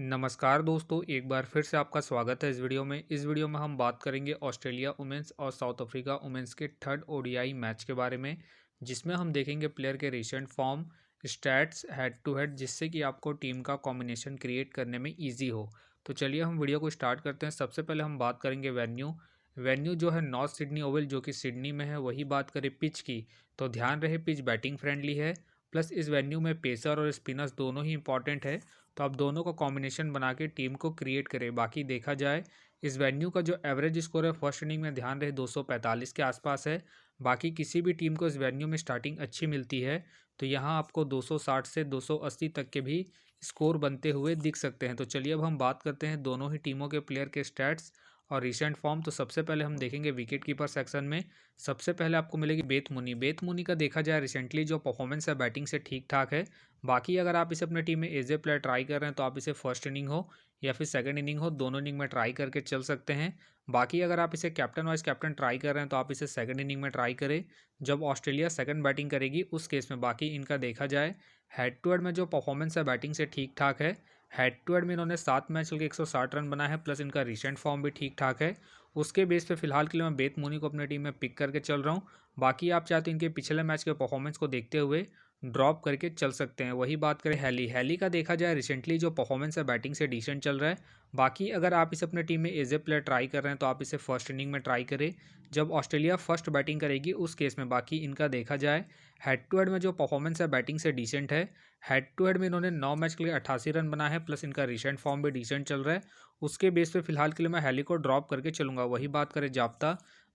नमस्कार दोस्तों, एक बार फिर से आपका स्वागत है इस वीडियो में। इस वीडियो में हम बात करेंगे ऑस्ट्रेलिया वुमेन्स और साउथ अफ्रीका वुमेन्स के थर्ड ओडीआई मैच के बारे में, जिसमें हम देखेंगे प्लेयर के recent form, stats, head to head, जिससे कि आपको टीम का कॉम्बिनेशन क्रिएट करने में ईजी हो। तो चलिए हम वीडियो को स्टार्ट करते हैं। सबसे पहले हम बात करेंगे वेन्यू जो है नॉर्थ सिडनी ओवल, जो कि सिडनी में है। वही बात करें पिच की, तो ध्यान रहे पिच बैटिंग फ्रेंडली है, प्लस इस वेन्यू में पेसर और स्पिनर्स दोनों ही इंपॉर्टेंट है। तो आप दोनों का कॉम्बिनेशन बना के टीम को क्रिएट करें। बाकी देखा जाए इस वेन्यू का जो एवरेज स्कोर है फर्स्ट इनिंग में, ध्यान रहे 245 के आसपास है। बाकी किसी भी टीम को इस वेन्यू में स्टार्टिंग अच्छी मिलती है, तो यहाँ आपको 260 से 280 तक के भी स्कोर बनते हुए दिख सकते हैं। तो चलिए अब हम बात करते हैं दोनों ही टीमों के प्लेयर के स्टैट्स और रिसेंट फॉर्म। तो सबसे पहले हम देखेंगे विकेट कीपर सेक्शन में। सबसे पहले आपको मिलेगी बेथ मुनी का देखा जाए रिसेंटली जो परफॉर्मेंस है बैटिंग से ठीक ठाक है। बाकी अगर आप इसे अपने टीम में एज ए प्लेयर ट्राई कर रहे हैं तो आप इसे फर्स्ट इनिंग हो या फिर सेकंड इनिंग हो, दोनों इनिंग में ट्राई करके चल सकते हैं। बाकी अगर आप इसे कैप्टन वाइस कैप्टन ट्राई कर रहे हैं तो आप इसे सेकंड इनिंग में ट्राई करें जब ऑस्ट्रेलिया सेकंड बैटिंग करेगी उस केस में। बाकी इनका देखा जाए हेड टू हेड में जो परफॉर्मेंस है बैटिंग से ठीक ठाक है। हेड टू हेड में इन्होंने 7 मैच चल के 160 रन बनाए हैं, प्लस इनका रिसेंट फॉर्म भी ठीक ठाक है। उसके बेस पे फिलहाल के लिए मैं बेथ मुनी को अपनी टीम में पिक करके चल रहा हूँ। बाकी आप चाहते हैं इनके पिछले मैच के परफॉर्मेंस को देखते हुए ड्रॉप करके चल सकते हैं। वही बात करें हैली का देखा जाए रिसेंटली जो परफॉर्मेंस है बैटिंग से डिसेंट चल रहा है। बाकी अगर आप इसे अपने टीम में एज ए प्लेयर ट्राई कर रहे हैं तो आप इसे फर्स्ट इनिंग में ट्राई करें जब ऑस्ट्रेलिया फर्स्ट बैटिंग करेगी उस केस में। बाकी इनका देखा जाए हेड टू हेड में जो परफॉर्मेंस है बैटिंग से डिसेंट है। हेड टू हेड में इन्होंने 9 मैच के लिए 88 रन बनाए हैं, प्लस इनका रिसेंट फॉर्म भी डिसेंट चल रहा है। उसके बेस पे फिलहाल के लिए मैं हैली को ड्रॉप करके चलूंगा। वही बात करें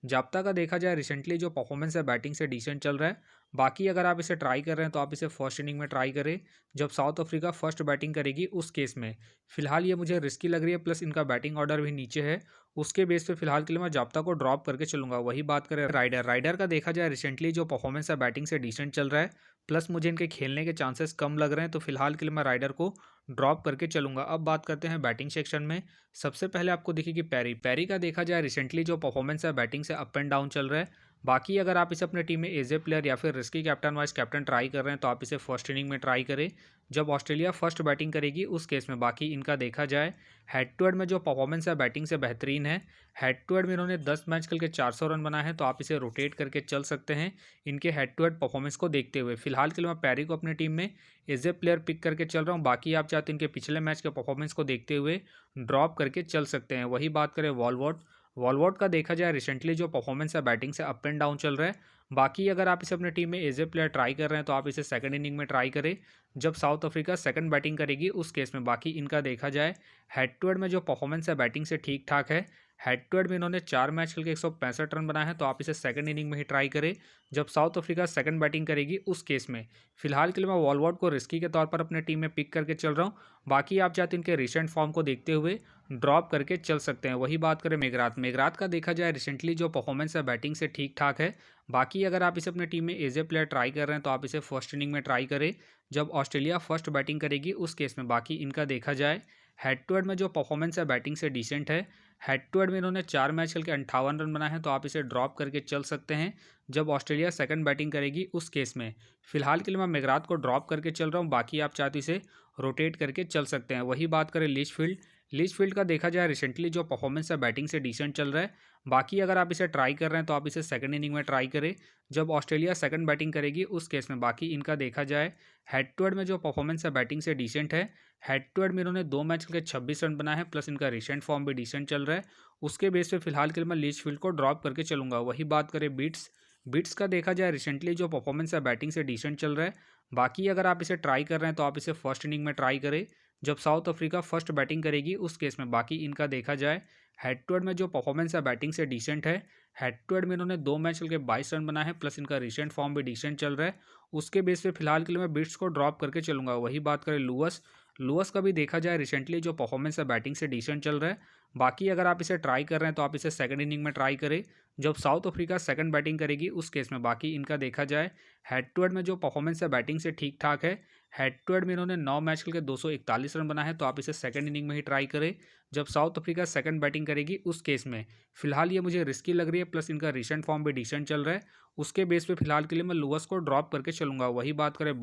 जाप्ता का देखा जाए रिसेंटली जो परफॉर्मेंस है बैटिंग से डिसेंट चल रहा है। बाकी अगर आप इसे ट्राई कर रहे हैं तो आप इसे फर्स्ट इनिंग में ट्राई करें जब साउथ अफ्रीका फर्स्ट बैटिंग करेगी उस केस में। फिलहाल ये मुझे रिस्की लग रही है, प्लस इनका बैटिंग ऑर्डर भी नीचे है। उसके बेस पे फिलहाल के लिए मैं जाप्ता को ड्रॉप करके चलूंगा। वही बात करें राइडर का देखा जाए रिसेंटली जो परफॉर्मेंस है बैटिंग से डिसेंट चल रहा है, प्लस मुझे इनके खेलने के चांसेस कम लग रहे हैं, तो फिलहाल के लिए मैं राइडर को ड्रॉप करके चलूंगा। अब बात करते हैं बैटिंग सेक्शन में। सबसे पहले आपको दिखेगी पैरी का देखा जाए रिसेंटली जो परफॉर्मेंस है बैटिंग से अप एंड डाउन चल रहा है। बाकी अगर आप इसे अपने टीम में एज ए प्लेयर या फिर risky captain vice captain try कर रहे हैं तो आप इसे फर्स्ट इनिंग में ट्राई करें जब ऑस्ट्रेलिया फर्स्ट बैटिंग करेगी उस केस में। बाकी इनका देखा जाए हेड टू हेड में जो परफॉर्मेंस है बैटिंग से बेहतरीन है। हेड टू हेड में इन्होंने 10 मैच खेल के 400 रन बनाए हैं, तो आप इसे रोटेट करके चल सकते हैं इनके हेड टू हेड परफॉर्मेंस को देखते हुए। फिलहाल के लिए मैं पैरी को अपनी टीम में एज ए प्लेयर पिक करके चल रहा हूँ। बाकी आप चाहते हैं इनके पिछले मैच के परफॉर्मेंस को देखते हुए ड्रॉप करके चल सकते हैं। वही बात करें वॉलवॉट का देखा जाए रिसेंटली जो परफॉर्मेंस है बैटिंग से अप एंड डाउन चल रहा है। बाकी अगर आप इसे अपनी टीम में एज ए प्लेयर ट्राई कर रहे हैं तो आप इसे सेकंड इनिंग में ट्राई करें जब साउथ अफ्रीका सेकंड बैटिंग करेगी उस केस में। बाकी इनका देखा जाए हेड टू हेड में जो परफॉर्मेंस है बैटिंग से ठीक ठाक है। हेड टू हेड में इन्होंने 4 मैच खेल के 165 रन बनाए हैं, तो आप इसे सेकंड इनिंग में ही ट्राई करें जब साउथ अफ्रीका सेकंड बैटिंग करेगी उस केस में। फिलहाल के लिए मैं वॉलवॉट को रिस्की के तौर पर अपने टीम में पिक करके चल रहा हूँ। बाकी आप चाहते हैं इनके रिसेंट फॉर्म को देखते हुए ड्रॉप करके चल सकते हैं। वही बात करें मेघरात का देखा जाए रिसेंटली जो परफॉर्मेंस है बैटिंग से ठीक ठाक है। बाकी अगर आप इसे अपनी टीम में एज ए प्लेयर ट्राई कर रहे हैं तो आप इसे फर्स्ट इनिंग में ट्राई करें जब ऑस्ट्रेलिया फर्स्ट बैटिंग करेगी उस केस में। बाकी इनका देखा जाए हेड टू हेड में जो परफॉर्मेंस है बैटिंग से डिसेंट है। हेड टू हेड में इन्होंने 4 मैच खेल के 58 रन बनाए हैं, तो आप इसे ड्रॉप करके चल सकते हैं जब ऑस्ट्रेलिया सेकंड बैटिंग करेगी उस केस में। फिलहाल के लिए मैं मेघरात को ड्रॉप करके चल रहा हूँ। बाकी आप चाहते इसे रोटेट करके चल सकते हैं। वही बात करें लीचफील्ड का देखा जाए रिसेंटली जो परफॉर्मेंस है बैटिंग से डिसेंट चल रहा है। बाकी अगर आप इसे ट्राई कर रहे हैं तो आप इसे सेकंड इनिंग में ट्राई करें जब ऑस्ट्रेलिया सेकंड बैटिंग करेगी उस केस में। बाकी इनका देखा जाए हेड टू हेड में जो परफॉर्मेंस है बैटिंग से डिसेंट है। हेड टू हेड में इन्होंने 2 मैच के 26 रन बनाए हैं, प्लस इनका रिसेंट फॉर्म भी डिसेंट चल रहा है। उसके बेस पे फिलहाल के लिए मैं लीचफील्ड को ड्रॉप करके चलूंगा। वही बात करें बीट्स का देखा जाए रिसेंटली जो परफॉर्मेंस है बैटिंग से डिसेंट चल रहा है। बाकी अगर आप इसे ट्राई कर रहे हैं तो आप इसे फर्स्ट इनिंग में ट्राई करें जब साउथ अफ्रीका फर्स्ट बैटिंग करेगी उस केस में। बाकी इनका देखा जाए हेड टू हेड में जो परफॉर्मेंस है बैटिंग से डिसेंट है। हेड टू हेड में इन्होंने 2 मैच खेल के 22 रन बनाए हैं, प्लस इनका रिसेंट फॉर्म भी डिसेंट चल रहा है। उसके बेस पे फिलहाल के लिए मैं बिट्स को ड्रॉप करके चलूंगा। वही बात करें लुअस का भी देखा जाए रिसेंटली जो परफॉर्मेंस है बैटिंग से डिसेंट चल रहा है। बाकी अगर आप इसे ट्राई कर रहे हैं तो आप इसे सेकंड इनिंग में ट्राई करें जब साउथ अफ्रीका सेकंड बैटिंग करेगी उस केस में। बाकी इनका देखा जाए हेड टू हेड में जो परफॉर्मेंस है बैटिंग से ठीक ठाक है। हेड टू हेड में इन्होंने 9 मैच खेल के 241 रन बनाए हैं, तो आप इसे सेकंड इनिंग में ही ट्राई करें जब साउथ अफ्रीका सेकंड बैटिंग करेगी उस केस में। फिलहाल ये मुझे रिस्की लग रही है, प्लस इनका रिसेंट फॉर्म भी डिसेंट चल रहा है। उसके बेस पे फिलहाल के लिए मैं लुअस को ड्रॉप करके चलूंगा। वही बात करें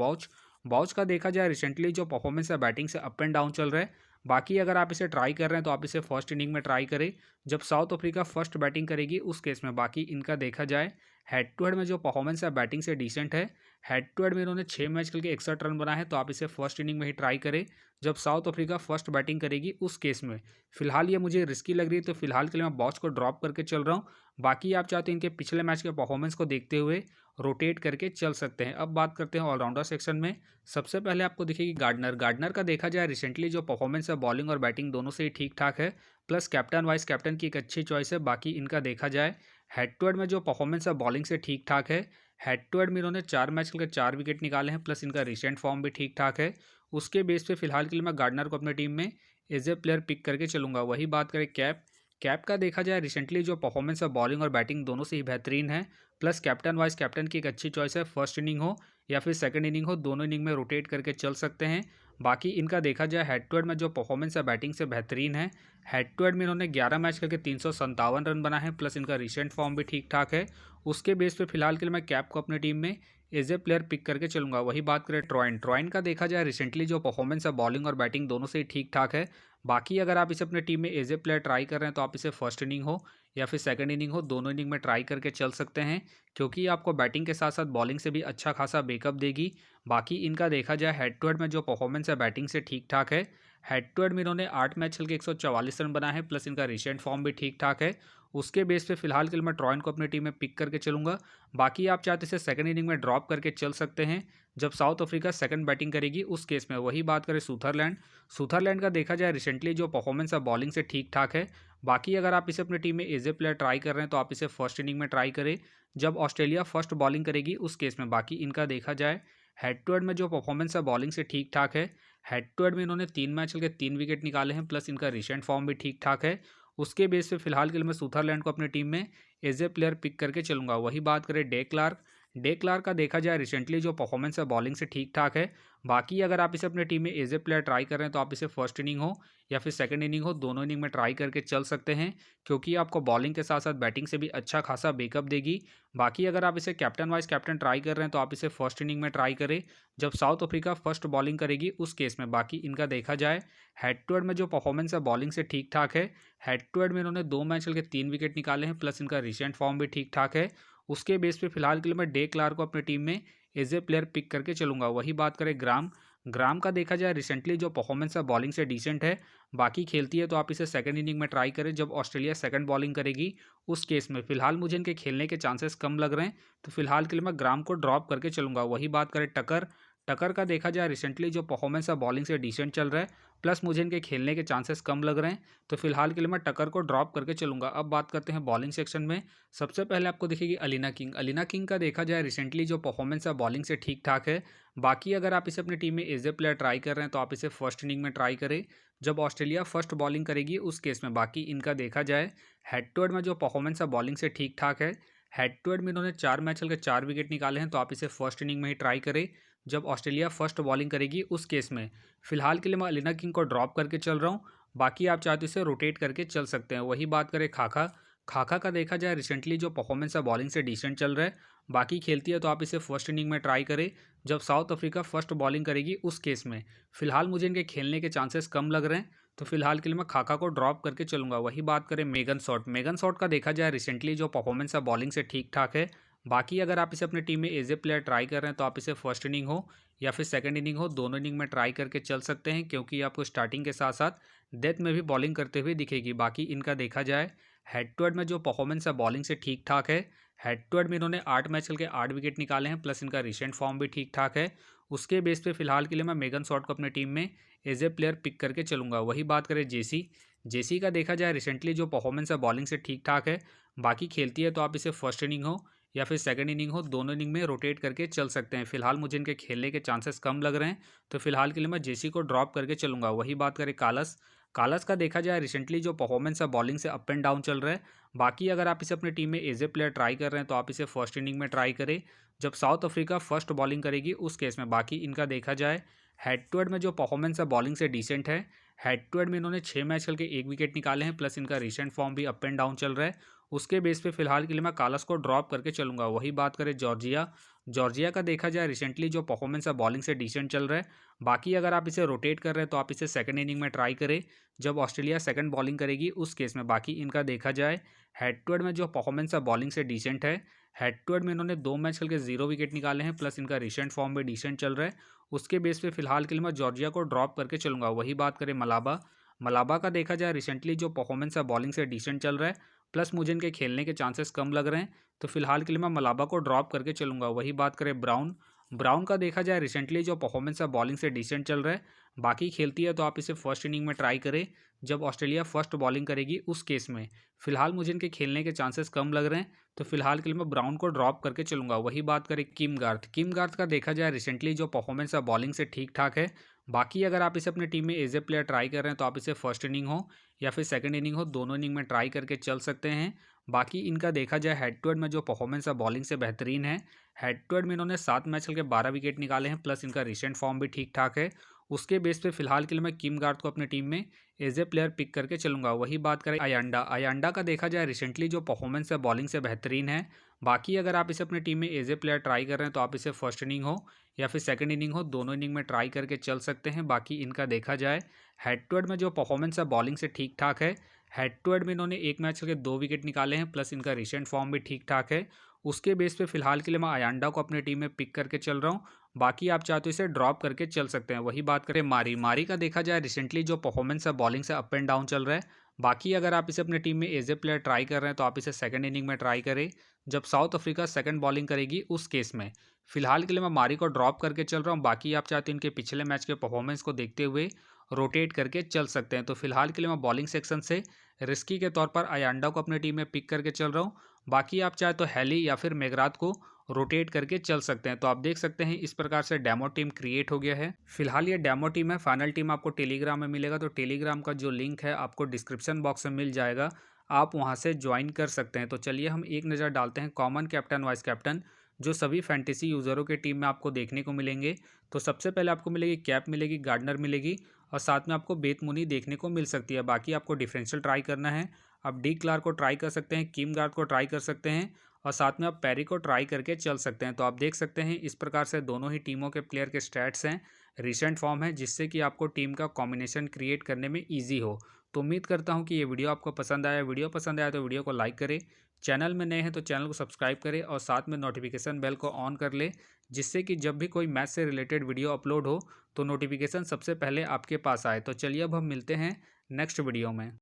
बॉच का देखा जाए रिसेंटली जो परफॉर्मेंस है बैटिंग से अप एंड डाउन चल रहा है। बाकी अगर आप इसे ट्राई कर रहे हैं तो आप इसे फर्स्ट इनिंग में ट्राई करें जब साउथ अफ्रीका फर्स्ट बैटिंग करेगी उस केस में। बाकी इनका देखा जाए हेड टू हेड में जो परफॉर्मेंस है बैटिंग से डिसेंट है। हेड टू हेड में इन्होंने 6 मैच खेल के 61 रन बनाए हैं, तो आप इसे फर्स्ट इनिंग में ही ट्राई करें जब साउथ अफ्रीका फर्स्ट बैटिंग करेगी उस केस में। फिलहाल ये मुझे रिस्की लग रही है, तो फिलहाल के लिए मैं बॉस को ड्रॉप करके चल रहा हूँ। बाकी आप चाहते हैं इनके पिछले मैच के परफॉर्मेंस को देखते हुए रोटेट करके चल सकते हैं। अब बात करते हैं ऑलराउंडर सेक्शन में। सबसे पहले आपको दिखेगी गार्डनर। गार्डनर का देखा जाए रिसेंटली जो परफॉर्मेंस है बॉलिंग और बैटिंग दोनों से ही ठीक ठाक है, प्लस कैप्टन वाइस कैप्टन की एक अच्छी चॉइस है। बाकी इनका देखा जाए हेड टू हेड में जो परफॉर्मेंस है बॉलिंग से ठीक ठाक है। हेड टू हेड में इन्होंने 4 मैच खेल के 4 विकेट निकाले हैं, प्लस इनका रिसेंट फॉर्म भी ठीक ठाक है। उसके बेस पे फिलहाल के लिए मैं गार्डनर को अपनी टीम में एज ए प्लेयर पिक करके चलूंगा। वही बात करें कैप। कैप का देखा जाए रिसेंटली जो परफॉर्मेंस है बॉलिंग और बैटिंग दोनों से ही बेहतरीन है, प्लस कैप्टन वाइस कैप्टन की एक अच्छी चॉइस है। फर्स्ट इनिंग हो या फिर सेकंड इनिंग हो, दोनों इनिंग में रोटेट करके चल सकते हैं। बाकी इनका देखा जाए हेड टू हेड में जो परफॉर्मेंस है बैटिंग से बेहतरीन है। हेड टू हेड में इन्होंने 11 मैच करके 357 रन बनाए हैं, प्लस इनका रिसेंट फॉर्म भी ठीक ठाक है। उसके बेस पे फिलहाल के लिए मैं कैप को अपनी टीम में एज ए प्लेयर पिक करके चलूंगा। वही बात करें ट्रॉइन। ट्रॉइन का देखा जाए रिसेंटली जो परफॉर्मेंस है बॉलिंग और बैटिंग दोनों से ही ठीक ठाक है। बाकी अगर आप इसे अपनी टीम में एज ए प्लेयर ट्राई कर रहे हैं तो आप इसे फर्स्ट इनिंग हो या फिर सेकंड इनिंग हो, दोनों इनिंग में ट्राई करके चल सकते हैं, क्योंकि आपको बैटिंग के साथ साथ बॉलिंग से भी अच्छा खासा बैकअप देगी। बाकी इनका देखा जाए हेड टू हेड में जो परफॉर्मेंस है बैटिंग से ठीक ठाक है। हेड टू हेड में इन्होंने 8 मैच खेल के 144 रन बनाए हैं, प्लस इनका रिसेंट फॉर्म भी ठीक ठाक है। उसके बेस पे फिलहाल के लिए मैं ट्रॉइन को अपनी टीम में पिक करके चलूंगा। बाकी आप चाहते इसे सेकंड इनिंग में ड्रॉप करके चल सकते हैं जब साउथ अफ्रीका सेकंड बैटिंग करेगी उस केस में। वही बात करें सुथरलैंड। सुथरलैंड का देखा जाए रिसेंटली जो परफॉर्मेंस है बॉलिंग से ठीक ठाक है। बाकी अगर आप इसे अपनी टीम में एज ए प्लेयर ट्राई कर रहे हैं तो आप इसे फर्स्ट इनिंग में ट्राई करें जब ऑस्ट्रेलिया फर्स्ट बॉलिंग करेगी उस केस में। बाकी इनका देखा जाए हेड टू हेड में जो परफॉर्मेंस है बॉलिंग से ठीक ठाक है। हेड टू हेड में इन्होंने 3 मैच खेल के 3 विकेट निकाले हैं, प्लस इनका रिसेंट फॉर्म भी ठीक ठाक है। उसके बेस पे फिलहाल के लिए मैं सुथरलैंड को अपनी टीम में एज ए प्लेयर पिक करके चलूंगा। वही बात करें डे क्लार्क। डे क्लार्क का देखा जाए रिसेंटली जो परफॉर्मेंस है बॉलिंग से ठीक ठाक है। बाकी अगर आप इसे अपनी टीम में एज ए प्लेयर ट्राई कर रहे हैं तो आप इसे फर्स्ट इनिंग हो या फिर सेकंड इनिंग हो, दोनों इनिंग में ट्राई करके चल सकते हैं, क्योंकि आपको बॉलिंग के साथ साथ बैटिंग से भी अच्छा खासा बैकअप देगी। बाकी अगर आप इसे कैप्टन वाइस कैप्टन ट्राई कर रहे हैं तो आप इसे फर्स्ट इनिंग में ट्राई करें जब साउथ अफ्रीका फर्स्ट बॉलिंग करेगी उस केस में। बाकी इनका देखा जाए हेड टू हेड में जो परफॉर्मेंस है बॉलिंग से ठीक ठाक है। हेड टू हेड में इन्होंने 2 मैच खेल के 3 विकेट निकाले हैं, प्लस इनका रिसेंट फॉर्म भी ठीक ठाक है। उसके बेस पे फिलहाल के लिए मैं डे क्लार्क को अपनी टीम में एज ए प्लेयर पिक करके चलूंगा। वही बात करें ग्राम। ग्राम का देखा जाए रिसेंटली जो परफॉर्मेंस है बॉलिंग से डिसेंट है। बाकी खेलती है तो आप इसे सेकंड इनिंग में ट्राई करें जब ऑस्ट्रेलिया सेकंड बॉलिंग करेगी उस केस में। फिलहाल मुझे इनके खेलने के चांसेस कम लग रहे हैं, तो फिलहाल के लिए मैं ग्राम को ड्रॉप करके चलूंगा। वही बात करें टकर। टकर का देखा जाए रिसेंटली जो परफॉर्मेंस है बॉलिंग से डिसेंट चल रहा है, प्लस मुझे इनके खेलने के चांसेस कम लग रहे हैं, तो फिलहाल के लिए मैं टकर को ड्रॉप करके चलूंगा। अब बात करते हैं बॉलिंग सेक्शन में। सबसे पहले आपको दिखेगी अलीना किंग। अलीना किंग का देखा जाए रिसेंटली जो परफॉर्मेंस है बॉलिंग से ठीक ठाक है। बाकी अगर आप इसे अपनी टीम में एज ए प्लेयर ट्राई कर रहे हैं तो आप इसे फर्स्ट इनिंग में ट्राई करें जब ऑस्ट्रेलिया फर्स्ट बॉलिंग करेगी उस केस में। बाकी इनका देखा जाए हेड टू हेड में जो परफॉर्मेंस है बॉलिंग से ठीक ठाक है। हेड टू हेड में इन्होंने 4 मैच खेल के 4 विकेट निकाले हैं, तो आप इसे फर्स्ट इनिंग में ही ट्राई करें जब ऑस्ट्रेलिया फर्स्ट बॉलिंग करेगी उस केस में। फिलहाल के लिए मैं अलीना किंग को ड्रॉप करके चल रहा हूँ। बाकी आप चाहते इसे रोटेट करके चल सकते हैं। वही बात करें खाका। खाका का देखा जाए रिसेंटली जो परफॉर्मेंस है बॉलिंग से डिसेंट चल रहा है। बाकी खेलती है तो आप इसे फर्स्ट इनिंग में ट्राई करें जब साउथ अफ्रीका फर्स्ट बॉलिंग करेगी उस केस में। फिलहाल मुझे इनके खेलने के चांसेस कम लग रहे हैं, तो फिलहाल के लिए मैं खाका को ड्रॉप करके चलूंगा। वही बात करें मेगन शॉट। मेगन शॉट का देखा जाए रिसेंटली जो परफॉर्मेंस है बॉलिंग से ठीक ठाक है। बाकी अगर आप इसे अपनी टीम में एज ए प्लेयर ट्राई कर रहे हैं तो आप इसे फर्स्ट इनिंग हो या फिर सेकंड इनिंग हो, दोनों इनिंग में ट्राई करके चल सकते हैं, क्योंकि आपको स्टार्टिंग के साथ साथ डेथ में भी बॉलिंग करते हुए दिखेगी। बाकी इनका देखा जाए हेड टू हेड में जो परफॉर्मेंस है बॉलिंग से ठीक ठाक है। हेड टू हेड में इन्होंने 8 मैच खेल के 8 विकेट निकाले हैं, प्लस इनका रिसेंट फॉर्म भी ठीक ठाक है। उसके बेस पे फिलहाल के लिए मैं मेगन शॉट को अपनी टीम में एज ए प्लेयर पिक करके चलूंगा। वही बात करें जेसी। जेसी का देखा जाए रिसेंटली जो परफॉर्मेंस है बॉलिंग से ठीक ठाक है। बाकी खेलती है तो आप इसे फर्स्ट इनिंग हो या फिर सेकंड इनिंग हो, दोनों इनिंग में रोटेट करके चल सकते हैं। फिलहाल मुझे इनके खेलने के चांसेस कम लग रहे हैं, तो फिलहाल के लिए मैं जेसी को ड्रॉप करके चलूंगा। वही बात करें कालस। कालस का देखा जाए रिसेंटली जो परफॉर्मेंस है बॉलिंग से अप एंड डाउन चल रहा है। बाकी अगर आप इसे अपनी टीम में एज ए प्लेयर ट्राई कर रहे हैं तो आप इसे फर्स्ट इनिंग में ट्राई करें जब साउथ अफ्रीका फर्स्ट बॉलिंग करेगी उस केस में। बाकी इनका देखा जाए हेड टू हेड में जो परफॉर्मेंस है बॉलिंग से डिसेंट है। हेड टू हेड में इन्होंने 6 मैच खेल के 1 विकेट निकाले हैं, प्लस इनका रिसेंट फॉर्म भी अप एंड डाउन चल रहा है। उसके बेस पे फिलहाल के लिए मैं कालस को ड्रॉप करके चलूंगा। वही बात करें जॉर्जिया, जॉर्जिया का देखा जाए रिसेंटली जो परफॉर्मेंस है बॉलिंग से डिसेंट चल रहा है। बाकी अगर आप इसे रोटेट कर रहे हैं तो आप इसे सेकंड इनिंग में ट्राई करें, जब ऑस्ट्रेलिया सेकंड बॉलिंग करेगी उस केस में। बाकी इनका देखा जाए हेड टू हेड में जो परफॉर्मेंस है बॉलिंग से डिसेंट है। हेड टू हेड में इन्होंने 2 मैच खेल के 0 विकेट निकाले हैं, प्लस इनका रिसेंट फॉर्म भी डिसेंट चल रहा है। उसके बेस पे फिलहाल के लिए मैं जॉर्जिया को ड्रॉप करके चलूंगा। वही बात करें मलाबा, मलाबा का देखा जाए रिसेंटली जो परफॉर्मेंस है बॉलिंग से डिसेंट चल रहा है, प्लस मुझे इनके खेलने के चांसेस कम लग रहे हैं, तो फिलहाल के लिए मैं मलाबा को ड्रॉप करके चलूंगा। वही बात करें ब्राउन, ब्राउन का देखा जाए रिसेंटली जो परफॉर्मेंस है बॉलिंग से डिसेंट चल रहा है। बाकी खेलती है तो आप इसे फर्स्ट इनिंग में ट्राई करें, जब ऑस्ट्रेलिया फर्स्ट बॉलिंग करेगी उस केस में। फिलहाल मुझे इनके खेलने के चांसेस कम लग रहे हैं, तो फिलहाल के लिए मैं ब्राउन को ड्रॉप करके चलूंगा। वही बात करें किम गार्थ, किम गार्थ का देखा जाए रिसेंटली जो परफॉर्मेंस है बॉलिंग से ठीक ठाक है। बाकी अगर आप इसे अपनी टीम में एज ए प्लेयर ट्राई कर रहे हैं तो आप इसे फर्स्ट इनिंग हो या फिर सेकंड इनिंग हो, दोनों इनिंग में ट्राई करके चल सकते हैं। बाकी इनका देखा जाए हेड टू हेड में जो परफॉर्मेंस है बॉलिंग से बेहतरीन है। हेड टू हेड में इन्होंने 7 मैच खेल के 12 विकेट निकाले हैं, प्लस इनका रिसेंट फॉर्म भी ठीक ठाक है। उसके बेस पे फिलहाल के लिए मैं किम गार्थ को अपनी टीम में एज ए प्लेयर पिक करके चलूंगा। वही बात करें अयांडा, अयांडा का देखा जाए रिसेंटली जो परफॉर्मेंस है बॉलिंग से बेहतरीन है। बाकी अगर आप इसे अपनी टीम में एज ए प्लेयर ट्राई कर रहे हैं तो आप इसे फर्स्ट इनिंग हो या फिर सेकंड इनिंग हो, दोनों इनिंग में ट्राई करके चल सकते हैं। बाकी इनका देखा जाए हेड टू हेड में जो परफॉर्मेंस है बॉलिंग से ठीक ठाक है। हेड टू हेड में इन्होंने 1 मैच के 2 विकेट निकाले हैं, प्लस इनका रिसेंट फॉर्म भी ठीक ठाक है। उसके बेस पे फिलहाल के लिए मैं अयांडा को अपनी टीम में पिक करके चल रहा हूँ। बाकी आप चाहे तो इसे ड्रॉप करके चल सकते हैं। वही बात करें मारी, मारी का देखा जाए रिसेंटली जो परफॉर्मेंस है बॉलिंग से अप एंड डाउन चल रहा है। बाकी अगर आप इसे अपनी टीम में एज ए प्लेयर ट्राई कर रहे हैं तो आप इसे सेकंड इनिंग में ट्राई करें, जब साउथ अफ्रीका सेकंड बॉलिंग करेगी उस केस में। फिलहाल के लिए मैं मारी को ड्रॉप करके चल रहा हूँ। बाकी आप चाहते हैं इनके पिछले मैच के परफॉर्मेंस को देखते हुए रोटेट करके चल सकते हैं। तो फिलहाल के लिए मैं बॉलिंग सेक्शन से रिस्की के तौर पर अयांडा को अपनी टीम में पिक करके चल रहा हूँ। बाकी आप चाहे तो हैली या फिर मेगराथ को रोटेट करके चल सकते हैं। तो आप देख सकते हैं इस प्रकार से डेमो टीम क्रिएट हो गया है। फिलहाल ये डेमो टीम है, फाइनल टीम आपको टेलीग्राम में मिलेगा, तो टेलीग्राम का जो लिंक है आपको डिस्क्रिप्शन बॉक्स में मिल जाएगा, आप वहां से ज्वाइन कर सकते हैं। तो चलिए हम एक नज़र डालते हैं कॉमन कैप्टन वाइस कैप्टन जो सभी फैंटेसी यूज़रों के टीम में आपको देखने को मिलेंगे। तो सबसे पहले आपको मिलेगी कैप, मिलेगी गार्डनर मिलेगी, और साथ में आपको बेथ मुनी देखने को मिल सकती है। बाकी आपको डिफरेंशियल ट्राई करना है, आप डी क्लार्क को ट्राई कर सकते हैं, किम गार्थ को ट्राई कर सकते हैं, और साथ में आप पैरी को ट्राई करके चल सकते हैं। तो आप देख सकते हैं इस प्रकार से दोनों ही टीमों के प्लेयर के स्टैट्स हैं, रिसेंट फॉर्म है, जिससे कि आपको टीम का कॉम्बिनेशन क्रिएट करने में ईजी हो। तो उम्मीद करता हूँ कि ये वीडियो आपको पसंद आया। वीडियो पसंद आया तो वीडियो को लाइक करें, चैनल में नए हैं तो चैनल को सब्सक्राइब करें, और साथ में नोटिफिकेशन बेल को ऑन कर ले, जिससे कि जब भी कोई मैच से रिलेटेड वीडियो अपलोड हो तो नोटिफिकेशन सबसे पहले आपके पास आए। तो चलिए अब हम मिलते हैं नेक्स्ट वीडियो में।